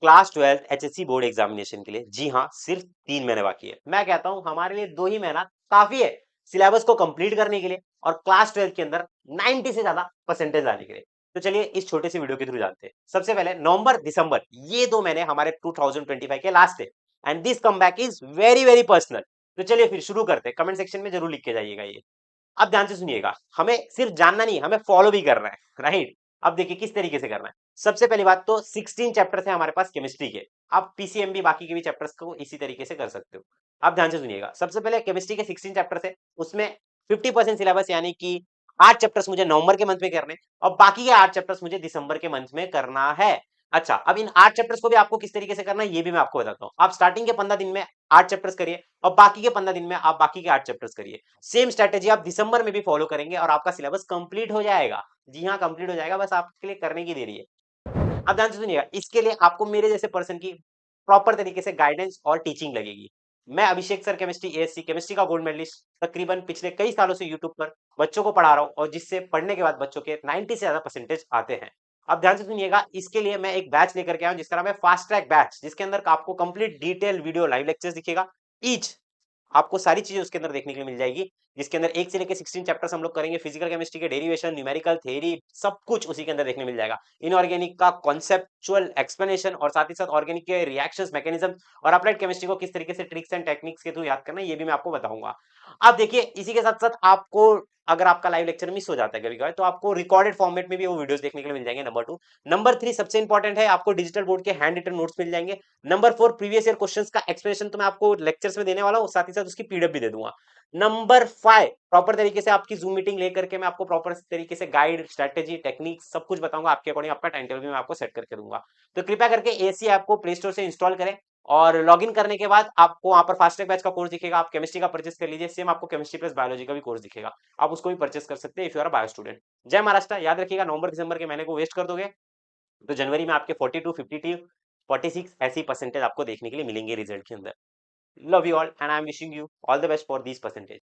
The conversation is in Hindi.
क्लास 12 एचएससी बोर्ड एग्जामिनेशन के लिए। जी हाँ, सिर्फ 3 महीने बाकी है। मैं कहता हूँ हमारे लिए 2 ही महीना काफी है सिलेबस को कंप्लीट करने के लिए और क्लास 12 के अंदर 90 से ज्यादा परसेंटेज लाने के लिए। तो चलिए इस छोटे से वीडियो के थ्रू जानते हैं। सबसे पहले नवंबर दिसंबर ये 2 महीने हमारे 2025 के लास्ट है and this comeback is very very personal. तो चलिए फिर शुरू करते हैं। कमेंट सेक्शन में जरूर लिख के जाइएगा ये। अब ध्यान से सुनिएगा, हमें सिर्फ जानना नहीं, हमें फॉलो भी करना है, राइट। अब देखिए किस तरीके से करना है। सबसे पहली बात तो 16 चैप्टर्स है हमारे पास केमिस्ट्री के। आप पीसीएमबी बाकी के भी चैप्टर्स को इसी तरीके से कर सकते हो। अब ध्यान से सुनिएगा, सबसे पहले केमिस्ट्री के 16 चैप्टर्स है, उसमें 50% सिलेबस यानी कि 8 चैप्टर्स मुझे नवंबर के मंथ में करने और बाकी के 8 चैप्टर्स मुझे दिसंबर के मंथ में करना है। अच्छा, अब इन 8 चैप्टर्स को भी आपको किस तरीके से करना है ये भी मैं आपको बताता हूँ। आप स्टार्टिंग के 15 दिन में 8 चैप्टर्स करिए और बाकी के 15 दिन में आप बाकी के 8 चैप्टर्स करिए। सेम स्ट्रेटेजी आप दिसंबर में भी फॉलो करेंगे और आपका सिलेबस कंप्लीट हो जाएगा। जी हाँ, कंप्लीट हो जाएगा, बस आपके लिए करने की देरी है। अब ध्यान से सुनिएगा, इसके लिए आपको मेरे जैसे पर्सन की प्रॉपर तरीके से गाइडेंस और टीचिंग लगेगी। मैं अभिषेक सर केमिस्ट्री एएससी केमिस्ट्री का गोल्ड मेडलिस्ट तकरीबन पिछले कई सालों से यूट्यूब पर बच्चों को पढ़ा रहा हूँ और जिससे पढ़ने के बाद बच्चों के 90 से ज्यादा परसेंटेज आते हैं। अब ध्यान से सुनिएगा, इसके लिए मैं एक बैच लेकर के आया हूं जिसका नाम है फास्ट ट्रैक बैच, जिसके अंदर आपको complete detail video live lectures दिखेगा। ईच आपको सारी चीजें उसके अंदर देखने के लिए मिल जाएगी, जिसके अंदर 1 से लेकर 16 चैप्टर्स हम लोग करेंगे। फिजिकल केमिस्ट्री के डेरिवेशन, न्यूमेरिकल थ्योरी, सब कुछ उसी के अंदर देखने मिल जाएगा। इनऑर्गेनिक का कॉन्सेप्चुअल एक्सप्लेनेशन और साथ ही साथ ऑर्गेनिक के रिएक्शंस, मैकेनिज्म और अप्लाइड केमिस्ट्री को किस तरीके से ट्रिक्स एंड टेक्निक्स के थ्रू याद करना है ये भी मैं आपको बताऊंगा। अब देखिए इसी के साथ साथ आपको अगर आपका लाइव लेक्चर मिस हो जाता है कभी कभी तो आपको रिकॉर्डेड फॉर्मेट में भी वो वीडियोस देखने के लिए मिल जाएंगे। नंबर 2, नंबर 3 सबसे इंपॉर्टेंट है, आपको डिजिटल बोर्ड के हैंड रिटन नोट्स मिल जाएंगे। नंबर 4 प्रीवियस ईयर क्वेश्चंस का एक्सप्लेनेशन तो मैं आपको लेक्चर्स में देने वाला हूँ, साथ ही साथ उसकी पीडीएफ भी दे दूंगा। नंबर 5 प्रॉपर तरीके से आपकी जूम मीटिंग लेकर के मैं आपको प्रॉपर तरीके से गाइड, स्ट्रेटेजी, टेक्निक सब कुछ बताऊंगा। आपके अकॉर्डिंग आपका टाइम टेबल भी मैं आपको सेट करके दूंगा। तो कृपया करके एसी ऐप को प्ले स्टोर से इंस्टॉल करें और लॉगिन करने के बाद आपको वहां पर फास्टैग बैच का कोर्स दिखेगा, आप केमिस्ट्री का परचेस कर लीजिए। सेम आपको केमिस्ट्री प्लस बायोलॉजी का भी कोर्स दिखेगा, आप उसको भी परचेस कर सकते हैं if you are bio student. जय महाराष्ट्र। याद रखिएगा, नवंबर दिसंबर के महीने को वेस्ट कर दोगे तो जनवरी में आपके 42, 52, 46 ऐसी परसेंटेज आपको देखने के लिए मिलेंगे रिजल्ट के अंदर। Love you all and I am wishing you all the best for these percentage.